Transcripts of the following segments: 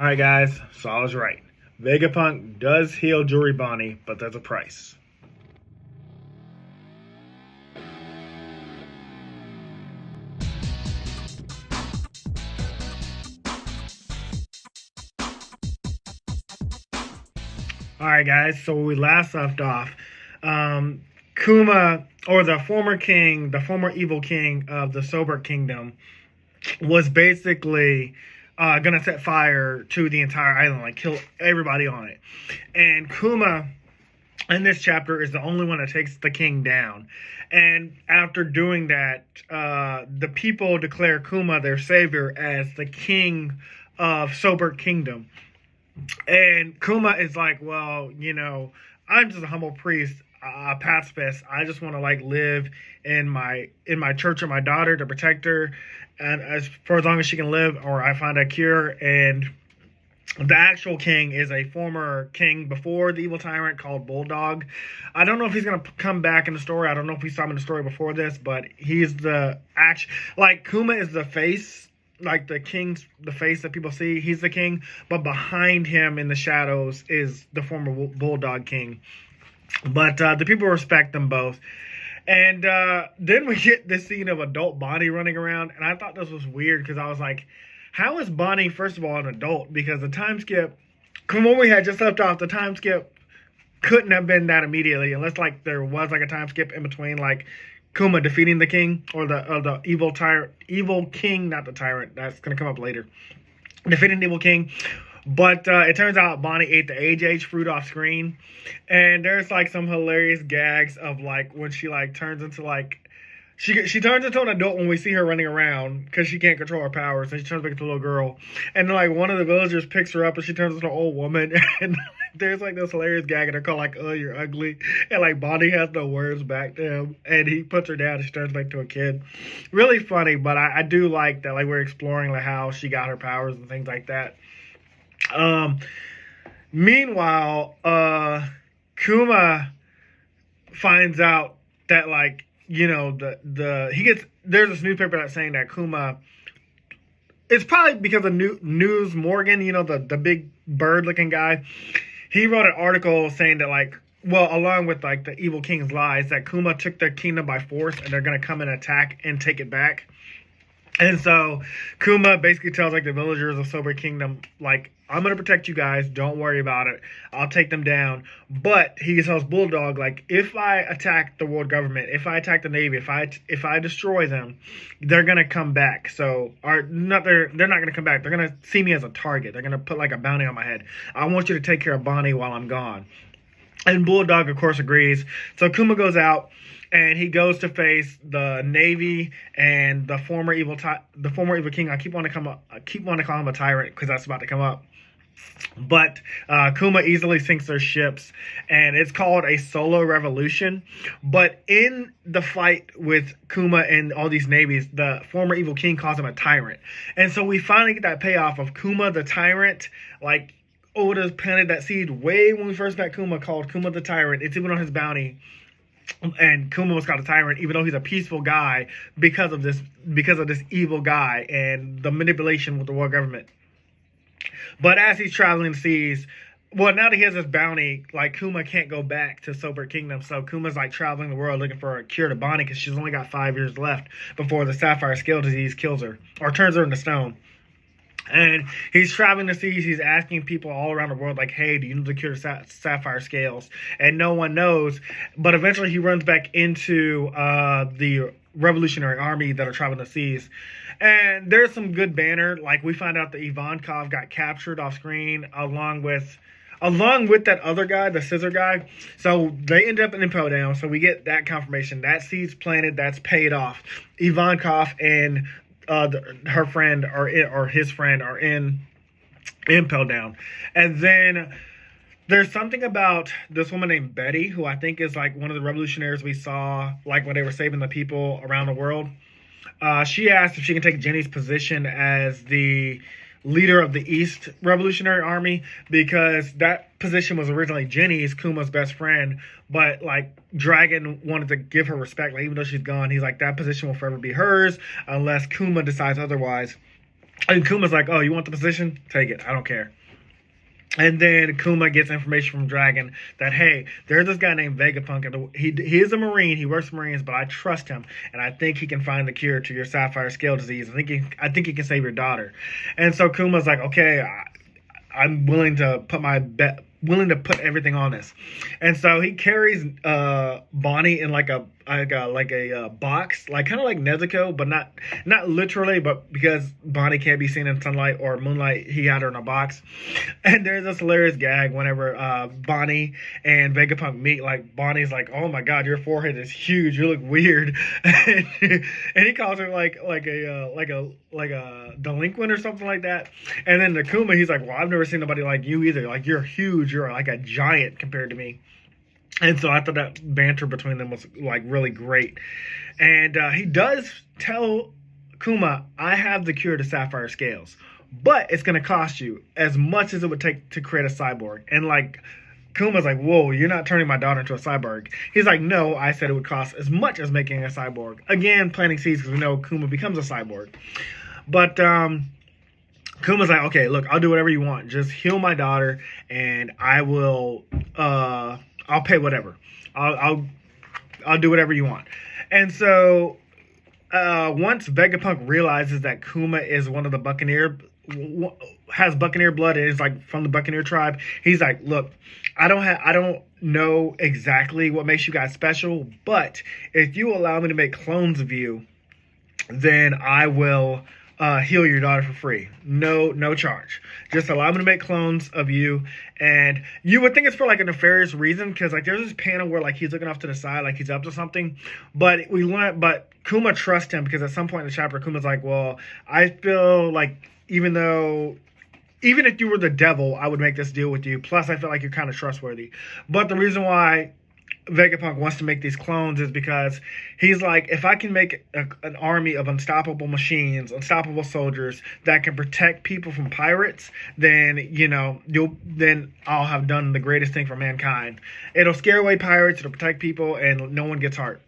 Alright guys, so I was right. Vegapunk does heal Jewelry Bonnie, but there's a price. Alright guys, so we last left off, Kuma, or the former king, the former evil king of the Sobert Kingdom, was basically gonna set fire to the entire island, like kill everybody on it. And Kuma in this chapter is the only one that takes the king down. And after doing that, the people declare Kuma their savior as the king of Sobert Kingdom. And Kuma is like, well, I'm just a humble priest, a pacifist. I just want to like live in my church with my daughter to protect her, and for as long as she can live, or I find a cure. And the actual king is a former king before the evil tyrant called Bulldog. I don't know if he's gonna come back in the story. I don't know if we saw him in the story before this, but he's the Kuma is the face. Like the face that people see, he's the king, but behind him in the shadows is the former Bulldog King. But the people respect them both. And then we get this scene of adult Bonnie running around, and I thought this was weird because I was like, how is Bonnie, first of all, an adult? Because the time skip, from what we had just left off, the time skip couldn't have been that immediately, unless like there was like a time skip in between, like Kuma defeating the king, or the evil king, not the tyrant. That's gonna come up later. Defeating the evil king, but it turns out Bonnie ate the age fruit off screen, and there's like some hilarious gags of like when she like turns into like she turns into an adult when we see her running around because she can't control her powers, and she turns back into a little girl, and then like one of the villagers picks her up and she turns into an old woman, and there's like this hilarious gag and they're called like, oh, you're ugly, and like Bonnie has no words back to him, and he puts her down and she turns back to a kid. Really funny, but I do like that, like we're exploring like how she got her powers and things like that. Meanwhile, Kuma finds out that like, there's this newspaper that's saying that Kuma, it's probably because of News Morgan, the big bird looking guy. He wrote an article saying that like, well, along with like the evil king's lies, that Kuma took their kingdom by force and they're going to come and attack and take it back. And so Kuma basically tells like the villagers of Sobert Kingdom, like, I'm going to protect you guys. Don't worry about it. I'll take them down. But he tells Bulldog, like, if I attack the world government, if I attack the Navy, if I destroy them, they're going to come back. So, they're not going to come back. They're going to see me as a target. They're going to put like a bounty on my head. I want you to take care of Bonnie while I'm gone. And Bulldog, of course, agrees. So Kuma goes out, and he goes to face the Navy and the former evil king. I keep wanting to call him a tyrant because that's about to come up. But Kuma easily sinks their ships, and it's called a solo revolution. But in the fight with Kuma and all these navies, the former evil king calls him a tyrant. And so we finally get that payoff of Kuma the Tyrant. Like, Oda's planted that seed way when we first met Kuma, called Kuma the Tyrant. It's even on his bounty. And Kuma was called a tyrant, even though he's a peaceful guy, because of this evil guy and the manipulation with the world government. But as he's traveling the seas, well, now that he has this bounty, like Kuma can't go back to Sobert Kingdom, so Kuma's like traveling the world looking for a cure to Bonnie because she's only got 5 years left before the Sapphire scale disease kills her or turns her into stone. And he's traveling the seas. He's asking people all around the world, like, hey, do you know the cure to sapphire scales? And no one knows. But eventually he runs back into the Revolutionary Army that are traveling the seas. And there's some good banner. Like, we find out that Ivankoff got captured off screen along with that other guy, the scissor guy. So they end up in Impel down. So we get that confirmation. That seed's planted. That's paid off. Ivankoff and her friend or his friend are in Impel down. And then there's something about this woman named Betty, who I think is like one of the revolutionaries we saw like when they were saving the people around the world. She asked if she can take Jenny's position as the leader of the East Revolutionary Army, because that position was originally Jenny's, Kuma's best friend, but like Dragon wanted to give her respect. Like, even though she's gone, he's like, that position will forever be hers unless Kuma decides otherwise. And Kuma's like, oh, you want the position? Take it. I don't care. And then Kuma gets information from Dragon that, hey, there's this guy named Vegapunk, and he is a Marine. He works for Marines, but I trust him, and I think he can find the cure to your Sapphire scale disease. I think he can save your daughter. And so Kuma's like, okay, I'm willing to put everything on this. And so he carries Bonnie in like a box, like kind of like Nezuko, but not literally, but because Bonnie can't be seen in sunlight or moonlight, he had her in a box. And there's this hilarious gag whenever Bonnie and Vegapunk meet. Like Bonnie's like, "Oh my God, your forehead is huge. You look weird," and he calls her like a delinquent or something like that. And then to Kuma, he's like, "Well, I've never seen nobody like you either. Like you're huge. You're like a giant compared to me." And so I thought that banter between them was like really great. And he does tell Kuma, I have the cure to Sapphire scales, but it's going to cost you as much as it would take to create a cyborg. And like Kuma's like, whoa, you're not turning my daughter into a cyborg. He's like, no, I said it would cost as much as making a cyborg. Again, planting seeds because we know Kuma becomes a cyborg. But Kuma's like, okay, look, I'll do whatever you want. Just heal my daughter and I will... I'll pay whatever. I'll do whatever you want. And so once Vegapunk realizes that Kuma is one of the has Buccaneer blood and is like from the Buccaneer tribe, he's like, look, I don't know exactly what makes you guys special, but if you allow me to make clones of you, then I will heal your daughter for free. No charge. Just allow me to make clones of you. And you would think it's for like a nefarious reason, because like there's this panel where like he's looking off to the side like he's up to something. But Kuma trusts him, because at some point in the chapter, Kuma's like, well, I feel like even if you were the devil, I would make this deal with you. Plus, I feel like you're kind of trustworthy. But the reason why Vegapunk wants to make these clones is because he's like, if I can make an army of unstoppable machines, unstoppable soldiers that can protect people from pirates, then then I'll have done the greatest thing for mankind. It'll scare away pirates, it'll protect people, and no one gets hurt.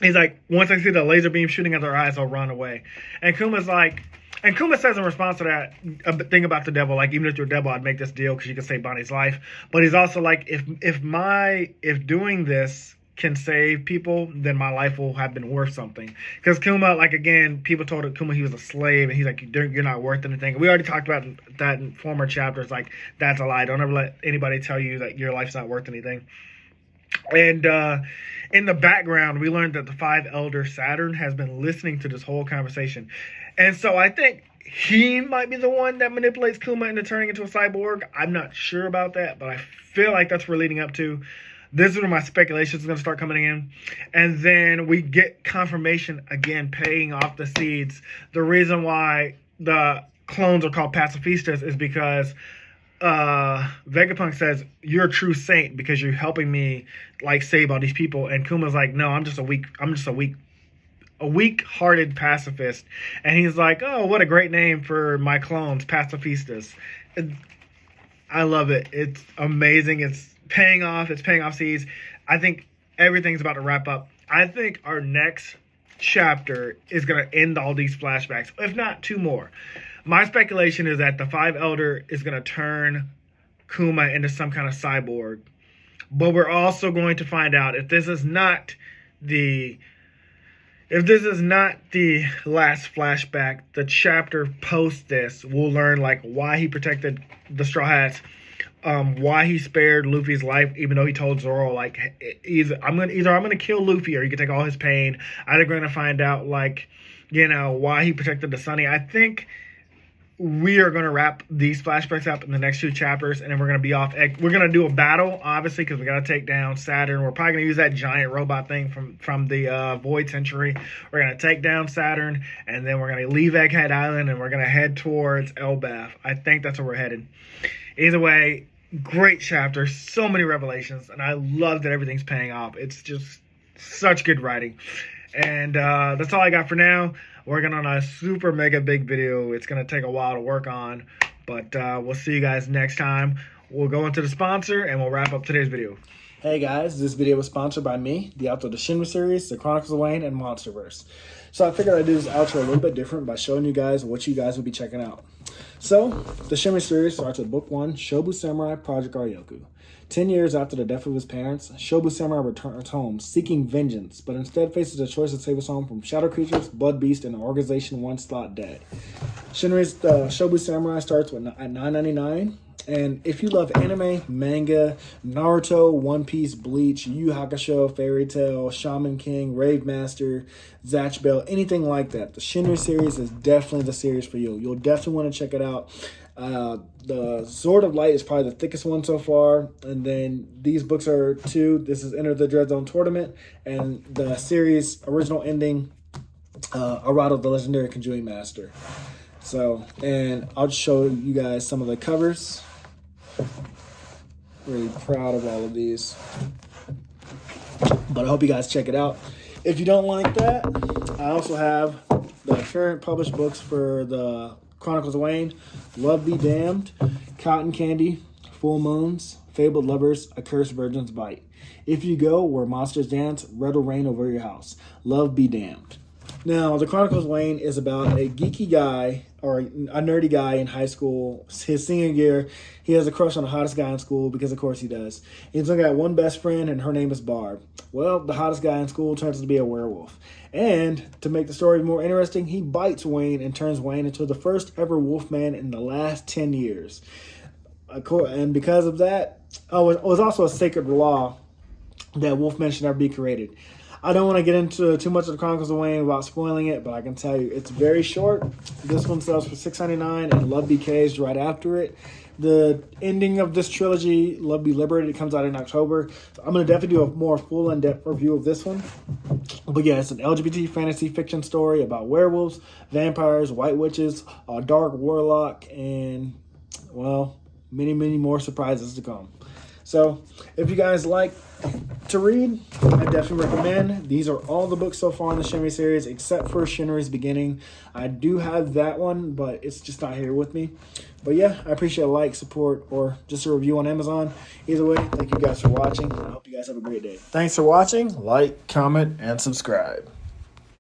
He's like, once I see the laser beam shooting at their eyes, I'll run away. And Kuma's like, and Kuma says in response to that a thing about the devil, like, even if you're a devil, I'd make this deal because you can save Bonnie's life. But he's also like, if doing this can save people, then my life will have been worth something. Because Kuma, like, again, people told Kuma he was a slave, and he's like, you're not worth anything. We already talked about that in former chapters. Like, that's a lie. Don't ever let anybody tell you that your life's not worth anything. And in the background, we learned that the Five Elder Saturn has been listening to this whole conversation. And so I think he might be the one that manipulates Kuma into turning into a cyborg. I'm not sure about that, but I feel like that's what we're leading up to. This is where my speculation is going to start coming in. And then we get confirmation, again, paying off the seeds. The reason why the clones are called pacifistas is because Vegapunk says, you're a true saint because you're helping me like save all these people. And Kuma's like, no, I'm just a weak-hearted pacifist. And he's like, oh, what a great name for my clones, pacifistas. I love it. It's amazing. It's paying off seeds. I think everything's about to wrap up. I think our next chapter is going to end all these flashbacks, if not two more. My speculation is that the Five Elder is going to turn Kuma into some kind of cyborg. But we're also going to find out if this is not the last flashback, the chapter post this, we'll learn like why he protected the Straw Hats, why he spared Luffy's life, even though he told Zoro like either I'm gonna kill Luffy or you can take all his pain. I think we're gonna find out like why he protected the Sunny. I think we are going to wrap these flashbacks up in the next two chapters, and then we're going to be off. We're going to do a battle, obviously, because we got to take down Saturn. We're probably going to use that giant robot thing from the Void Century. We're going to take down Saturn, and then we're going to leave Egghead Island, and we're going to head towards Elbaf. I think that's where we're headed. Either way, great chapter, so many revelations, and I love that everything's paying off. It's just such good writing. And that's all I got for now. Working on a super mega big video. It's going to take a while to work on, but we'll see you guys next time. We'll go into the sponsor and we'll wrap up today's video. Hey guys, this video was sponsored by me, the author of the Shinry series, the Chronicles of Wayne, and Monsterverse. So I figured I'd do this outro a little bit different by showing you guys what you guys will be checking out. So, the Shinry series starts with Book 1, Shobu Samurai Project Aryoku. 10 years after the death of his parents, Shobu Samurai returns home seeking vengeance, but instead faces a choice to save his home from shadow creatures, blood beasts, and an organization once thought dead. Shinry's Shobu Samurai starts at $9.99. And if you love anime, manga, Naruto, One Piece, Bleach, Yu Yu Hakusho, Fairy Tail, Shaman King, Rave Master, Zatch Bell, anything like that, the Shinry series is definitely the series for you. You'll definitely want to check it out. The Sword of Light is probably the thickest one so far. And then these books are two. This is Enter the Dread Zone Tournament. And the series original ending, Arado, the Legendary Konjuis Master. So, and I'll just show you guys some of the covers. Really proud of all of these. But I hope you guys check it out. If you don't like that, I also have the current published books for the Chronicles of Wayne, Love Be Damned, Cotton Candy, Full Moons, Fabled Lovers, A Cursed Virgin's Bite. If You Go Where Monsters Dance, Red Will Rain Over Your House. Love Be Damned. Now, the Chronicles of Wayne is about a geeky guy, or a nerdy guy in high school. His senior year, he has a crush on the hottest guy in school, because of course he does. He's only got one best friend, and her name is Barb. Well, the hottest guy in school turns out to be a werewolf. And to make the story more interesting, he bites Wayne and turns Wayne into the first ever wolfman in the last 10 years. And because of that, it was also a sacred law that wolfmen should never be created. I don't want to get into too much of the Chronicles of Wayne without spoiling it, but I can tell you it's very short. This one sells for $6.99, and Love Be Caged right after it. The ending of this trilogy, Love Be Liberated, comes out in October. So I'm going to definitely do a more full in-depth review of this one. But yeah, it's an LGBT fantasy fiction story about werewolves, vampires, white witches, a dark warlock, and, well, many, many more surprises to come. So, if you guys like to read, I definitely recommend. These are all the books so far in the Shinry series, except for Shinry's Beginning. I do have that one, but it's just not here with me. But yeah, I appreciate a like, support, or just a review on Amazon. Either way, thank you guys for watching. I hope you guys have a great day. Thanks for watching. Like, comment, and subscribe.